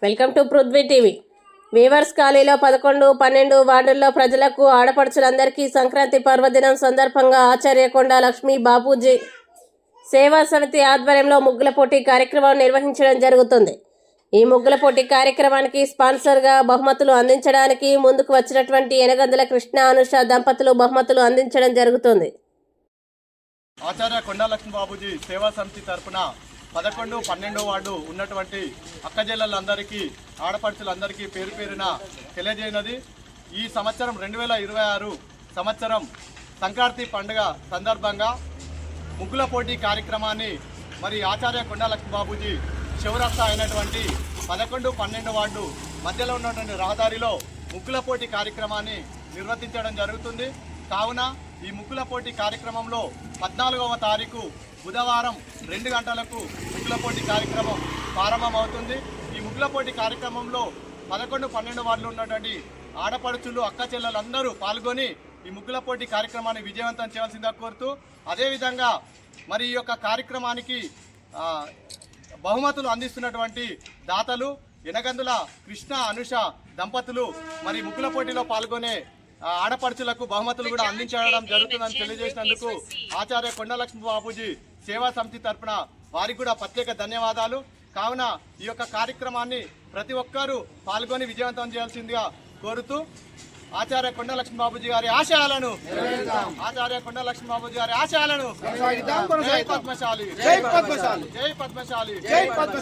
Welcome to Prithvi TV. Weavers కాలనీలో 11, 12 వార్డుల్లో ప్రజలకు ఆడపడుచులందరికీ సంక్రాంతి పర్వదినం సందర్భంగా ఆచార్యకొండ లక్ష్మీ బాపూజీ సేవా సమితి ఆధ్వర్యంలో ముగ్గుల పోటీ కార్యక్రమం నిర్వహించడం జరుగుతుంది. ఈ ముగ్గుల పోటీ కార్యక్రమానికి స్పాన్సర్గా బహుమతులు అందించడానికి ముందుకు వచ్చినటువంటి ఎనగందుల కృష్ణ అనుష దంపతులు బహుమతులు అందించడం జరుగుతుంది. ఆచార్య కొండ లక్ష్మీ బాపూజీ సేవా సమితి తరఫున 11, 12 వార్డు ఉన్నటువంటి అక్కజెల్లలందరికీ ఆడపడుచులందరికీ పేరు పేరున తెలియజేయనది. ఈ సంవత్సరం 2026 సంవత్సరం సంక్రాంతి పండుగ సందర్భంగా ముగ్గుల పోటీ కార్యక్రమాన్ని మరి ఆచార్య కొండ లక్ష్మీ బాపూజీ శివరక్ష అయినటువంటి 11, 12 వార్డు మధ్యలో ఉన్నటువంటి రహదారిలో ముగ్గుల పోటీ కార్యక్రమాన్ని నిర్వర్తించడం జరుగుతుంది. కావున ఈ ముగ్గుల పోటీ కార్యక్రమంలో 14వ తారీఖు బుధవారం 2 గంటలకు ముగ్గుల పోటీ కార్యక్రమం ప్రారంభమవుతుంది. ఈ ముగ్గుల పోటీ కార్యక్రమంలో 11, 12 వార్డులు ఉన్నటువంటి ఆడపడుచులు అక్క చెల్లెలందరూ పాల్గొని ఈ ముగ్గుల పోటీ కార్యక్రమాన్ని విజయవంతం చేయవలసిందిగా కోరుతూ, అదేవిధంగా మరి ఈ యొక్క కార్యక్రమానికి బహుమతులు అందిస్తున్నటువంటి దాతలు ఎనగందుల కృష్ణ అనుష దంపతులు మరి ముగ్గుల పోటీలో పాల్గొనే ఆడపడుచులకు బహుమతులు కూడా అందించడం జరుగుతుందని తెలియజేసినందుకు ఆచార్య కొండ లక్ష్మీ బాపూజీ సేవా సమితి తరఫున వారికి కూడా ప్రత్యేక ధన్యవాదాలు. కావున ఈ యొక్క కార్యక్రమాన్ని ప్రతి ఒక్కరూ పాల్గొని విజయవంతం చేయాల్సిందిగా కోరుతూ, ఆచార్య కొండ లక్ష్మీ బాపూజీ గారి ఆశయాలను జై పద్మశాలి.